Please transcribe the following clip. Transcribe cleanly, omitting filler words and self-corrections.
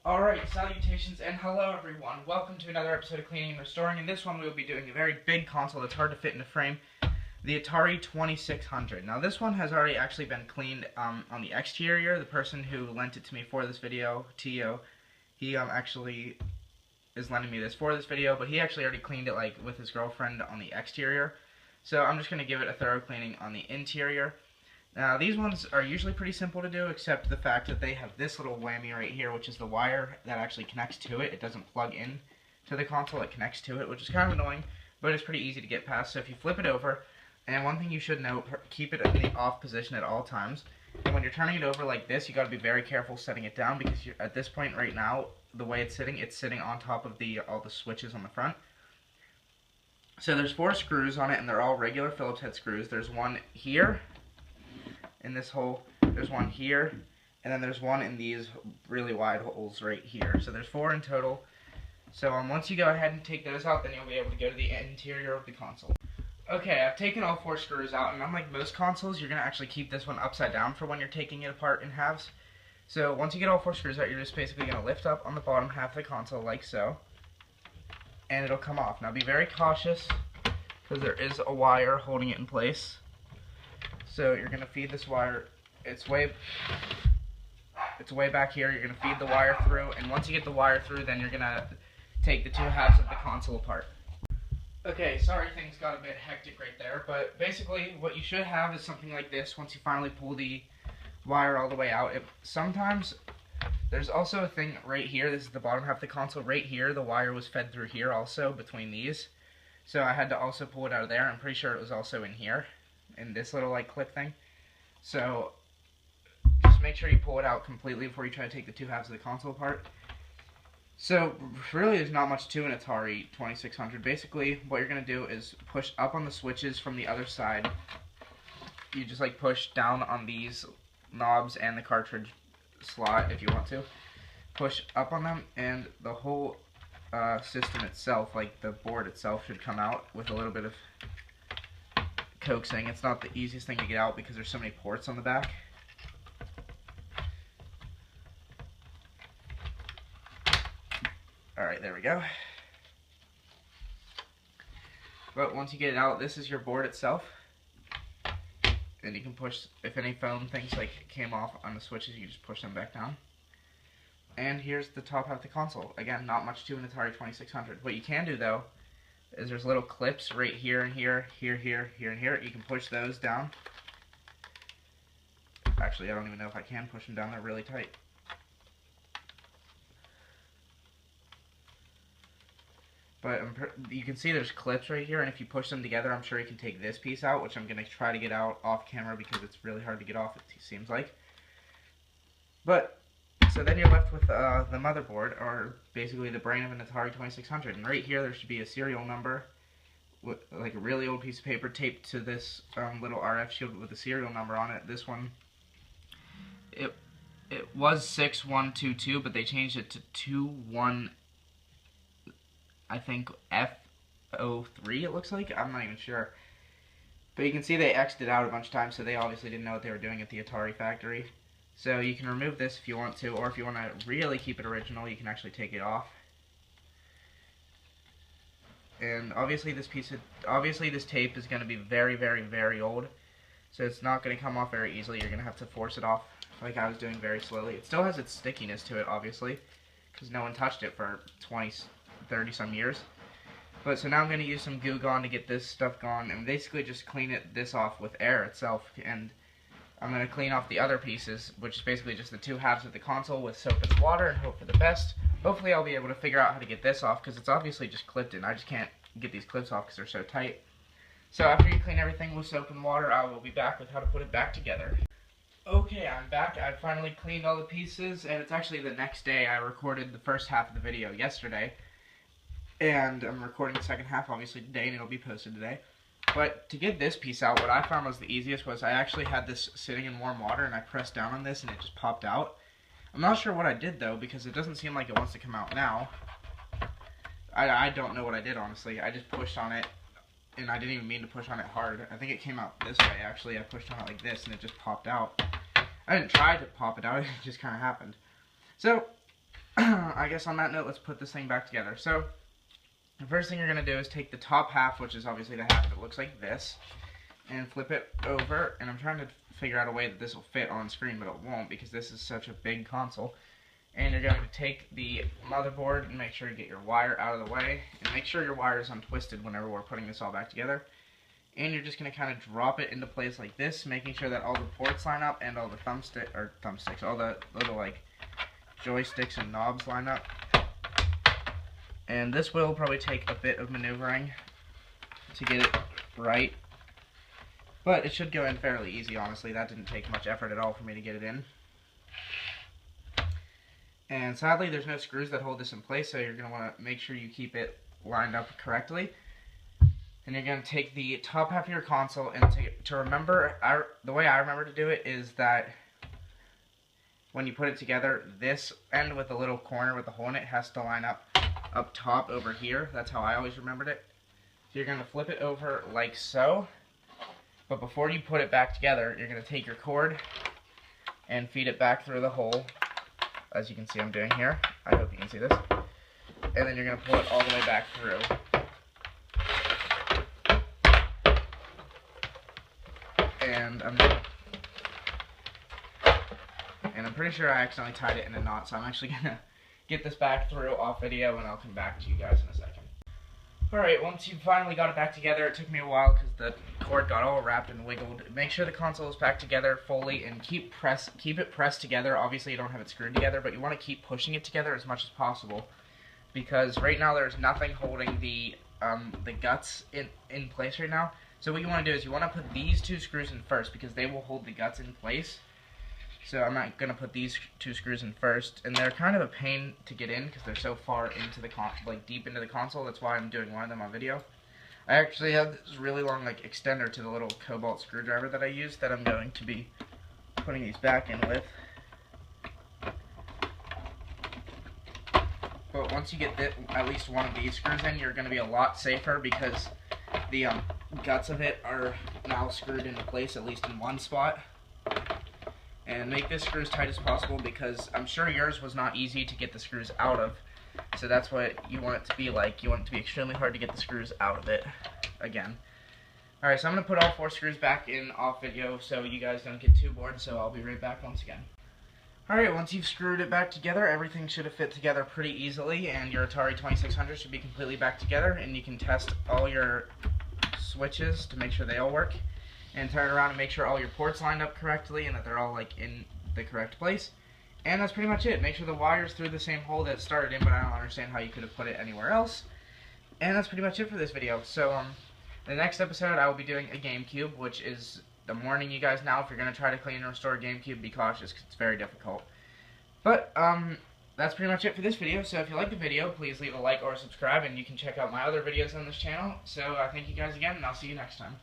Alright, salutations and hello everyone. Welcome to another episode of Cleaning and Restoring. In this one we will be doing a very big console that's hard to fit in a frame, the Atari 2600. Now this one has already actually been cleaned on the exterior. The person who lent it to me for this video, Tio, he actually is lending me this for this video, but he actually already cleaned it like with his girlfriend on the exterior. So I'm just going to give it a thorough cleaning on the interior. Now these ones are usually pretty simple to do, except the fact that they have this little whammy right here, which is the wire that actually connects to it. It doesn't plug in to the console, it connects to it, which is kind of annoying, but it's pretty easy to get past. So if you flip it over, and one thing you should note, keep it in the off position at all times. And when you're turning it over like this, you got to be very careful setting it down, because you're, at this point right now, the way it's sitting on top of all the switches on the front. So there's 4 screws on it, and they're all regular Phillips head screws. There's one here in this hole, there's one here, and then there's one in these really wide holes right here. So there's 4 in total. So once you go ahead and take those out, then you'll be able to go to the interior of the console. Okay, I've taken all 4 screws out, and unlike most consoles, you're going to actually keep this one upside down for when you're taking it apart in halves. So once you get all 4 screws out, you're just basically going to lift up on the bottom half of the console like so, and it'll come off. Now be very cautious, because there is a wire holding it in place. So you're going to feed this wire, it's way back here, you're going to feed the wire through, and once you get the wire through, then you're going to take the 2 halves of the console apart. Okay, sorry things got a bit hectic right there, but basically what you should have is something like this once you finally pull the wire all the way out. Sometimes there's also a thing right here, this is the bottom half of the console, right here, the wire was fed through here also, between these. So I had to also pull it out of there. I'm pretty sure it was also in here, in this little like clip thing. So just make sure you pull it out completely before you try to take the 2 halves of the console apart. So really there's not much to an Atari 2600. Basically what you're going to do is push up on the switches from the other side. You just like push down on these knobs and the cartridge slot if you want to. Push up on them, and the whole system itself, like the board itself, should come out with a little bit of coaxing. It's not the easiest thing to get out because there's so many ports on the back. Alright, there we go. But once you get it out, this is your board itself. And you can push, if any foam things like came off on the switches, you just push them back down. And here's the top half of the console. Again, not much to an Atari 2600. What you can do though, is there's little clips right here and here, here, and here. You can push those down. Actually, I don't even know if I can push them down. They're really tight. But you can see there's clips right here, and if you push them together, I'm sure you can take this piece out, which I'm going to try to get out off camera because it's really hard to get off, it seems like. But, so then you're left with the motherboard, or basically the brain of an Atari 2600. And right here there should be a serial number, with, like a really old piece of paper taped to this little RF shield with a serial number on it. This one, it was 6122, but they changed it to 21, I think F03 it looks like. I'm not even sure. But you can see they X'd it out a bunch of times, so they obviously didn't know what they were doing at the Atari factory. So you can remove this if you want to, or if you want to really keep it original, you can actually take it off. And obviously this tape is going to be very, very, very old, so it's not going to come off very easily. You're going to have to force it off, like I was doing, very slowly. It still has its stickiness to it, obviously, because no one touched it for 30 some years. But so now I'm going to use some Goo Gone to get this stuff gone, and basically just clean this off with air itself. And I'm going to clean off the other pieces, which is basically just the 2 halves of the console, with soap and water, and hope for the best. Hopefully I'll be able to figure out how to get this off, because it's obviously just clipped in. I just can't get these clips off because they're so tight. So after you clean everything with soap and water, I will be back with how to put it back together. Okay, I'm back. I finally cleaned all the pieces, and it's actually the next day. I recorded the first half of the video yesterday, and I'm recording the second half obviously today, and it'll be posted today. But to get this piece out, what I found was the easiest was I actually had this sitting in warm water, and I pressed down on this and it just popped out. I'm not sure what I did though, because it doesn't seem like it wants to come out now. I don't know what I did, honestly. I just pushed on it, and I didn't even mean to push on it hard. I think it came out this way, actually. I pushed on it like this, and it just popped out. I didn't try to pop it out, it just kind of happened. So, I guess on that note, let's put this thing back together. So, the first thing you're going to do is take the top half, which is obviously the half that looks like this, and flip it over. And I'm trying to figure out a way that this will fit on screen, but it won't because this is such a big console. And you're going to take the motherboard and make sure you get your wire out of the way, and make sure your wire is untwisted whenever we're putting this all back together. And you're just going to kind of drop it into place like this, making sure that all the ports line up and all the thumbsticks, all the little like joysticks and knobs line up. And this will probably take a bit of maneuvering to get it right, but it should go in fairly easy, honestly. That didn't take much effort at all for me to get it in. And sadly, there's no screws that hold this in place, so you're going to want to make sure you keep it lined up correctly. And you're going to take the top half of your console, and to remember, the way I remember to do it is that when you put it together, this end with the little corner with the hole in it has to line up top over here. That's how I always remembered it. So you're going to flip it over like so. But before you put it back together, you're going to take your cord and feed it back through the hole, as you can see I'm doing here. I hope you can see this. And then you're going to pull it all the way back through. And I'm pretty sure I accidentally tied it in a knot, so I'm actually going to get this back through off video, and I'll come back to you guys in a second. Alright, once you finally got it back together, it took me a while because the cord got all wrapped and wiggled. Make sure the console is back together fully, and keep it pressed together. Obviously you don't have it screwed together, but you want to keep pushing it together as much as possible, because right now there's nothing holding the guts in place right now. So what you want to do is you want to put these two screws in first, because they will hold the guts in place. So I'm not going to put these two screws in first, and they're kind of a pain to get in because they're so far into the deep into the console. That's why I'm doing one of them on video. I actually have this really long extender to the little cobalt screwdriver that I use that I'm going to be putting these back in with. But once you get at least one of these screws in, you're going to be a lot safer because the guts of it are now screwed into place, at least in one spot. And make this screw as tight as possible, because I'm sure yours was not easy to get the screws out of. So that's what you want it to be like. You want it to be extremely hard to get the screws out of it again. Alright, so I'm going to put all 4 screws back in off video so you guys don't get too bored, so I'll be right back once again. Alright, once you've screwed it back together, everything should have fit together pretty easily, and your Atari 2600 should be completely back together, and you can test all your switches to make sure they all work. And turn it around and make sure all your ports lined up correctly and that they're all in the correct place. And that's pretty much it. Make sure the wire's through the same hole that it started in, but I don't understand how you could have put it anywhere else. And that's pretty much it for this video. So, the next episode I will be doing a GameCube, which is, I'm warning you guys now, if you're going to try to clean and restore a GameCube, be cautious because it's very difficult. But, that's pretty much it for this video. So if you like the video, please leave a like or subscribe, and you can check out my other videos on this channel. So, thank you guys again, and I'll see you next time.